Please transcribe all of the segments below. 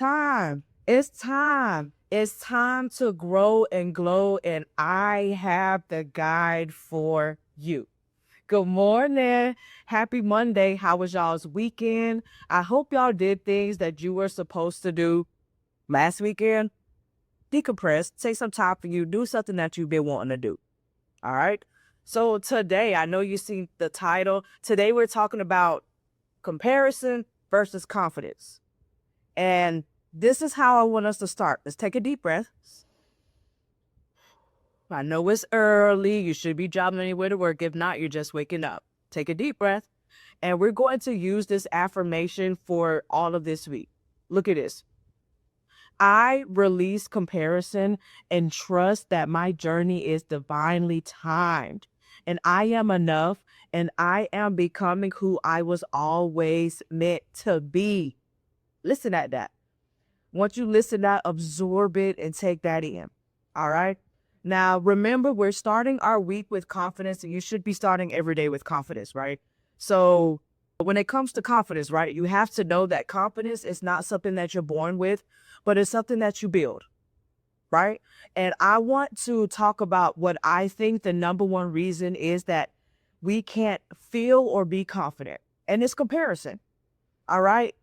time. It's time. It's time to grow and glow, and I have the guide for you. Good morning. Happy Monday. How was y'all's weekend? I hope y'all did things that you were supposed to do last weekend. Decompress, take some time for you, do something that you've been wanting to do. All right. So today, I know you see the title. Today, we're talking about comparison versus confidence. And this is how I want us to start. Let's take a deep breath. I know it's early. You should be jobbing anywhere to work. If not, you're just waking up. Take a deep breath. And we're going to use this affirmation for all of this week. Look at this. I release comparison and trust that my journey is divinely timed. And I am enough, and I am becoming who I was always meant to be. Listen at that. Once you listen to that, absorb it and take that in. All right. Now, remember, we're starting our week with confidence, and you should be starting every day with confidence, right? So when it comes to confidence, right, you have to know that confidence is not something that you're born with, but it's something that you build, right? And I want to talk about what I think the number one reason is that we can't feel or be confident, and it's comparison. All right.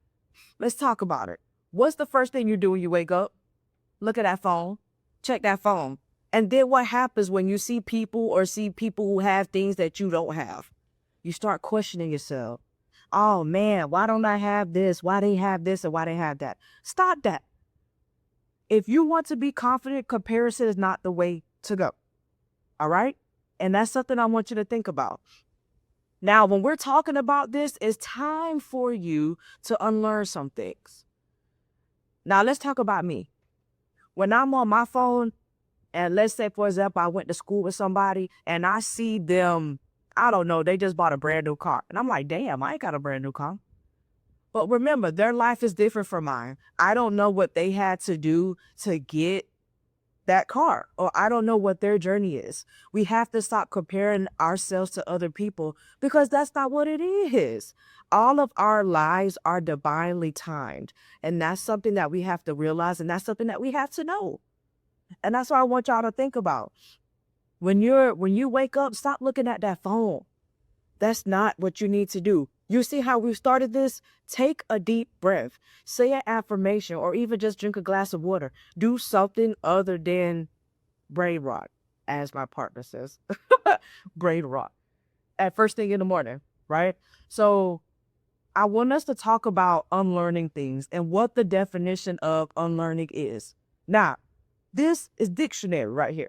Let's talk about it. What's the first thing you do when you wake up? Look at that phone. Check that phone. And then what happens when you see people who have things that you don't have? You start questioning yourself. Oh man, why don't I have this? Why they have this and why they have that? Stop that. If you want to be confident, comparison is not the way to go. All right? And that's something I want you to think about. Now, when we're talking about this, it's time for you to unlearn some things. Now, let's talk about me. When I'm on my phone, and let's say, for example, I went to school with somebody and I see them, I don't know, they just bought a brand new car. And I'm like, damn, I ain't got a brand new car. But remember, their life is different from mine. I don't know what they had to do to get that car, or I don't know what their journey is. We have to stop comparing ourselves to other people because that's not what it is. All of our lives are divinely timed, and that's something that we have to realize, and that's something that we have to know. And that's what I want y'all to think about. When you wake up, stop looking at that phone. That's not what you need to do. You see how we started this? Take a deep breath, say an affirmation, or even just drink a glass of water. Do something other than brain rot, as my partner says. Brain rot. At first thing in the morning, right? So I want us to talk about unlearning things and what the definition of unlearning is. Now, this is dictionary right here.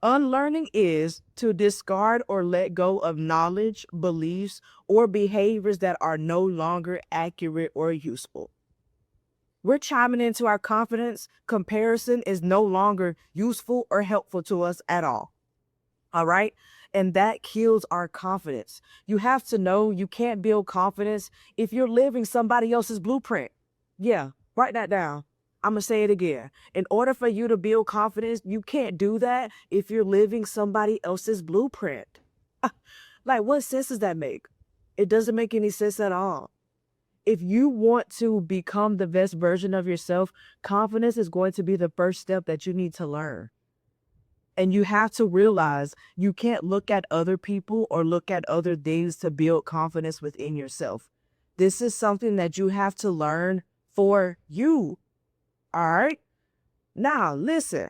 Unlearning is to discard or let go of knowledge, beliefs, or behaviors that are no longer accurate or useful. We're chiming into our confidence. Comparison is no longer useful or helpful to us at all. All right? And that kills our confidence. You have to know you can't build confidence if you're living somebody else's blueprint. Yeah, write that down. I'm going to say it again. In order for you to build confidence, you can't do that if you're living somebody else's blueprint. Like, what sense does that make? It doesn't make any sense at all. If you want to become the best version of yourself, confidence is going to be the first step that you need to learn. And you have to realize you can't look at other people or look at other things to build confidence within yourself. This is something that you have to learn for you. All right. Now, listen,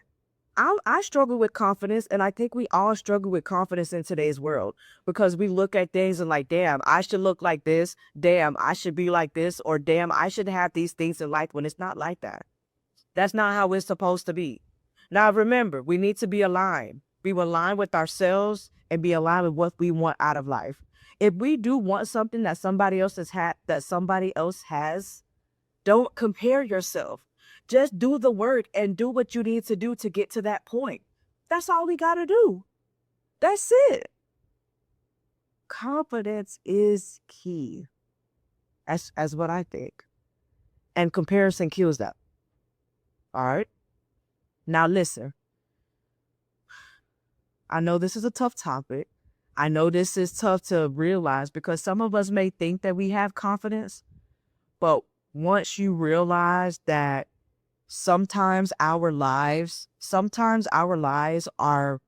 I struggle with confidence, and I think we all struggle with confidence in today's world because we look at things and like, damn, I should look like this. Damn, I should be like this, or damn, I should have these things in life when it's not like that. That's not how it's supposed to be. Now, remember, we need to be aligned. Be aligned with ourselves and be aligned with what we want out of life. If we do want something that somebody else has, don't compare yourself. Just do the work and do what you need to do to get to that point. That's all we got to do. That's it. Confidence is key. As what I think. And comparison kills that. All right. Now listen. I know this is a tough topic. I know this is tough to realize because some of us may think that we have confidence, but once you realize that sometimes our lives are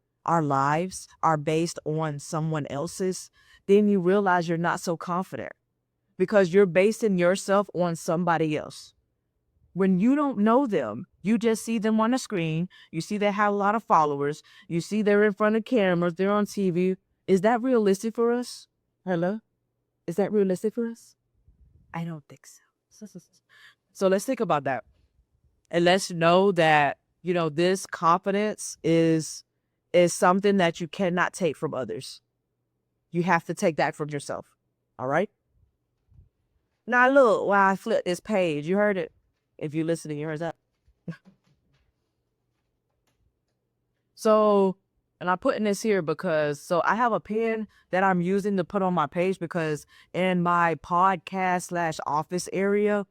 based on someone else's, then you realize you're not so confident because you're basing yourself on somebody else. When you don't know them, you just see them on the screen. You see they have a lot of followers. You see they're in front of cameras. They're on TV. Is that realistic for us? Hello? Is that realistic for us? I don't think so. So let's think about that. And let's know that, this confidence is something that you cannot take from others. You have to take that from yourself. All right? Now look, while I flip this page, you heard it. If you're listening, you heard that. So, and I'm putting this here because I have a pen that I'm using to put on my page because in my podcast / office area,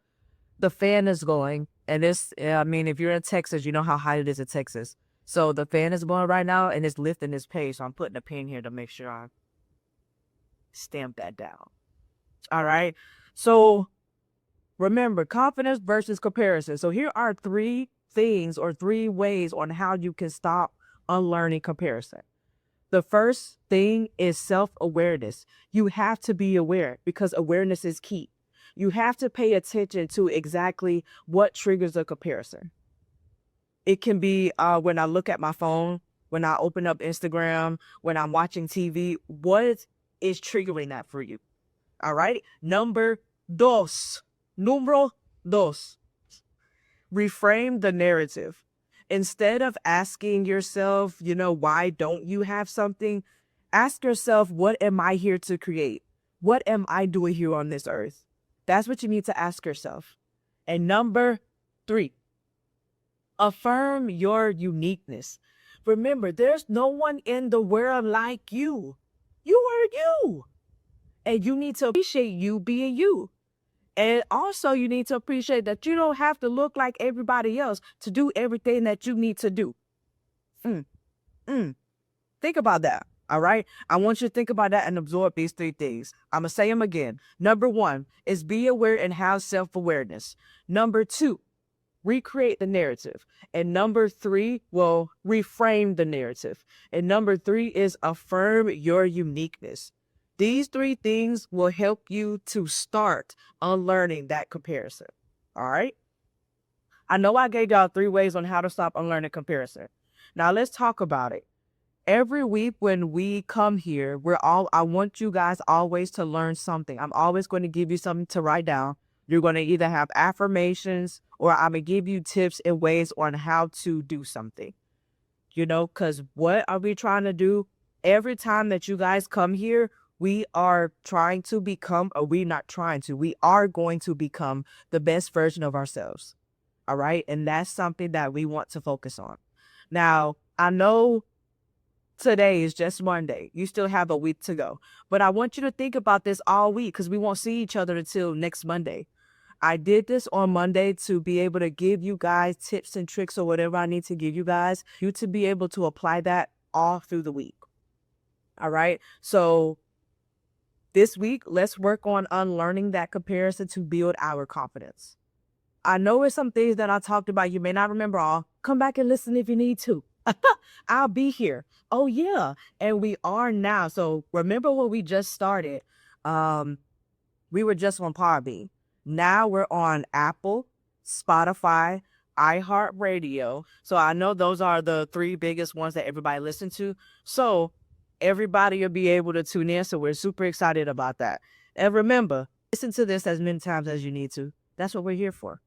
the fan is going. And if you're in Texas, you know how hot it is in Texas. So the fan is blowing right now and it's lifting this page. So I'm putting a pin here to make sure I stamp that down. All right. So remember, confidence versus comparison. So here are 3 things or 3 ways on how you can stop unlearning comparison. The first thing is self-awareness. You have to be aware because awareness is key. You have to pay attention to exactly what triggers a comparison. It can be when I look at my phone, when I open up Instagram, when I'm watching TV, what is triggering that for you? All right. Numero dos. Reframe the narrative. Instead of asking yourself, why don't you have something? Ask yourself, what am I here to create? What am I doing here on this earth? That's what you need to ask yourself. And number 3, affirm your uniqueness. Remember, there's no one in the world like you. You are you. And you need to appreciate you being you. And also you need to appreciate that you don't have to look like everybody else to do everything that you need to do. Think about that. All right. I want you to think about that and absorb these 3 things. I'm going to say them again. Number 1 is be aware and have self-awareness. Number 2, recreate the narrative. And number 3, reframe the narrative. And number 3 is affirm your uniqueness. These 3 things will help you to start unlearning that comparison. All right. I know I gave y'all 3 ways on how to stop unlearning comparison. Now let's talk about it. Every week when we come here, I want you guys always to learn something. I'm always going to give you something to write down. You're going to either have affirmations or I'm going to give you tips and ways on how to do something. Because what are we trying to do? Every time that you guys come here, we are trying to become, or we're not trying to, we are going to become the best version of ourselves. All right. And that's something that we want to focus on. Now, I know today is just Monday. You still have a week to go. But I want you to think about this all week because we won't see each other until next Monday. I did this on Monday to be able to give you guys tips and tricks or whatever I need to give you guys, you to be able to apply that all through the week. All right. So this week, let's work on unlearning that comparison to build our confidence. I know it's some things that I talked about. You may not remember all. Come back and listen if you need to. I'll be here. Oh, yeah. And we are now. So remember when we just started, we were just on Podbean. Now we're on Apple, Spotify, iHeartRadio. So I know those are the 3 biggest ones that everybody listens to. So everybody will be able to tune in. So we're super excited about that. And remember, listen to this as many times as you need to. That's what we're here for,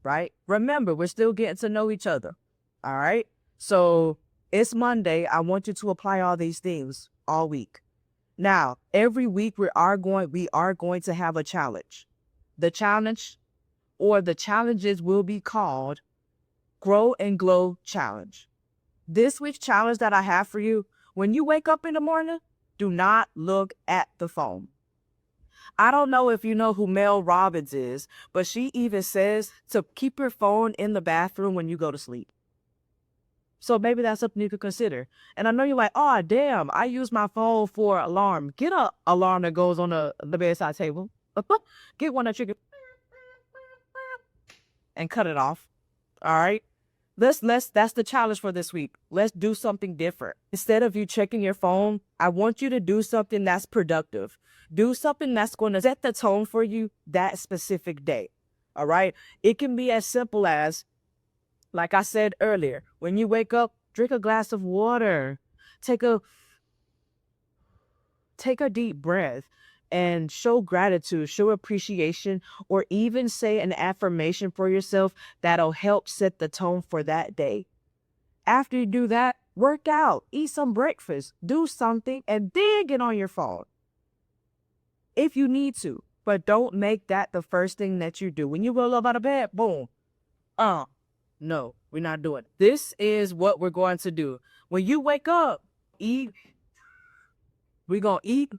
right? Remember, we're still getting to know each other. All right. So it's Monday. I want you to apply all these things all week. Now, every week we are going to have a challenge. The challenge or the challenges will be called Grow and Glow Challenge. This week's challenge that I have for you, when you wake up in the morning, do not look at the phone. I don't know if you know who Mel Robbins is, but she even says to keep your phone in the bathroom when you go to sleep. So maybe that's something you could consider. And I know you're like, oh, damn, I use my phone for alarm. Get an alarm that goes on the bedside table. Get one that you can and cut it off. All right. That's the challenge for this week. Let's do something different. Instead of you checking your phone, I want you to do something that's productive. Do something that's going to set the tone for you that specific day. All right. It can be as simple as, like I said earlier, when you wake up, drink a glass of water. Take a deep breath and show gratitude, show appreciation, or even say an affirmation for yourself that'll help set the tone for that day. After you do that, work out, eat some breakfast, do something, and then get on your phone if you need to. But don't make that the first thing that you do. When you roll up out of bed, boom. No, we're not doing it. This is what we're going to do. When you wake up, eat. We're going to eat.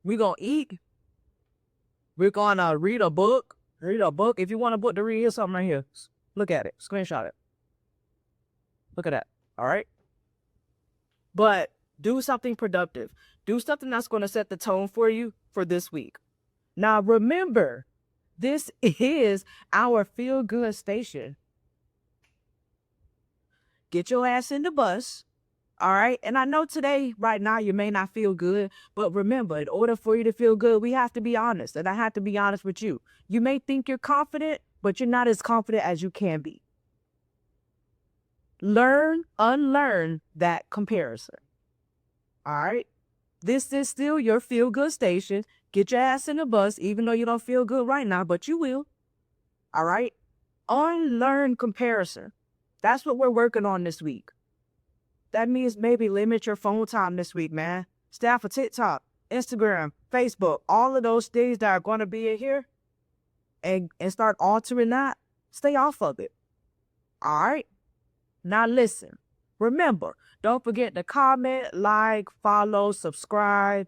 We're going to eat. We're going to read a book. Read a book. If you want a book to read, here's something right here. Look at it. Screenshot it. Look at that. All right? But do something productive. Do something that's going to set the tone for you for this week. Now, remember, this is our feel-good station. Get your ass in the bus. All right. And I know today, right now, you may not feel good. But remember, in order for you to feel good, we have to be honest. And I have to be honest with you. You may think you're confident, but you're not as confident as you can be. Unlearn that comparison. All right. This is still your feel good station. Get your ass in the bus, even though you don't feel good right now, but you will. All right. Unlearn comparison. That's what we're working on this week. That means maybe limit your phone time this week, man. Stay off of TikTok, Instagram, Facebook, all of those things that are going to be in here, and start altering that. Stay off of it. All right? Now listen. Remember, don't forget to comment, like, follow, subscribe.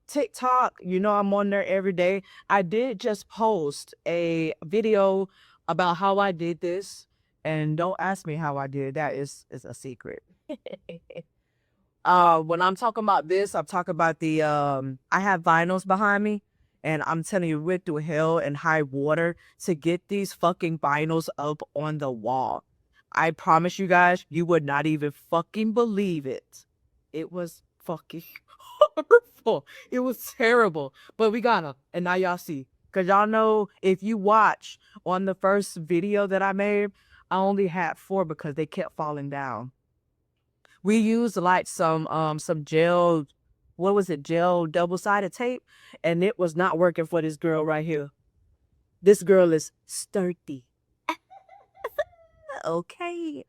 TikTok, you know I'm on there every day. I did just post a video about how I did this. And don't ask me how I did that. Is a secret. When I'm talking about this, I'm talking about the I have vinyls behind me, and I'm telling you, we went through hell and high water to get these fucking vinyls up on the wall. I promise you guys, you would not even fucking believe it. It was fucking horrible. It was terrible. But we got them, and now y'all see. Because y'all know, if you watch on the first video that I made, I only had 4 because they kept falling down. We used like some gel, what was it, gel double-sided tape, and it was not working for this girl right here. This girl is sturdy. Okay.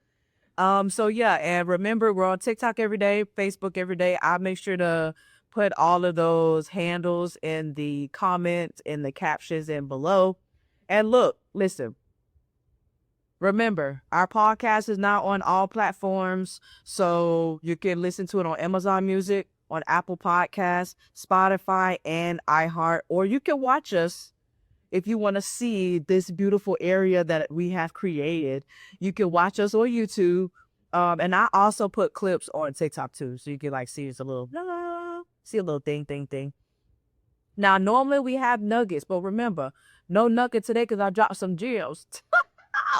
So yeah, and remember, we're on TikTok every day, Facebook every day. I make sure to put all of those handles in the comments, in the captions, and below. And look, listen. Remember, our podcast is now on all platforms, so you can listen to it on Amazon Music, on Apple Podcasts, Spotify, and iHeart, or you can watch us if you want to see this beautiful area that we have created. You can watch us on YouTube, and I also put clips on TikTok too, so you can like see just a little, see a little thing. Now, normally we have nuggets, but remember, no nugget today because I dropped some gems.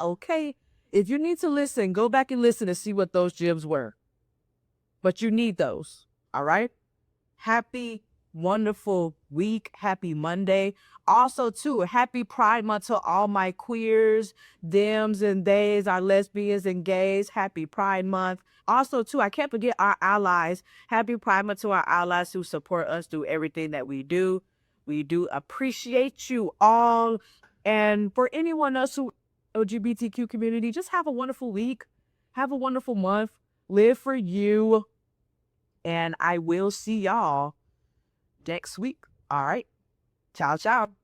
Okay, if you need to listen, go back and listen to see what those gems were. But you need those, all right? Happy, wonderful week. Happy Monday. Also, too, happy Pride Month to all my queers, thems and theys, our lesbians and gays. Happy Pride Month. Also, too, I can't forget our allies. Happy Pride Month to our allies who support us through everything that we do. We do appreciate you all. And for anyone else who LGBTQ community, just have a wonderful week. Have a wonderful month. Live for you. And I will see y'all next week. All right. Ciao, ciao.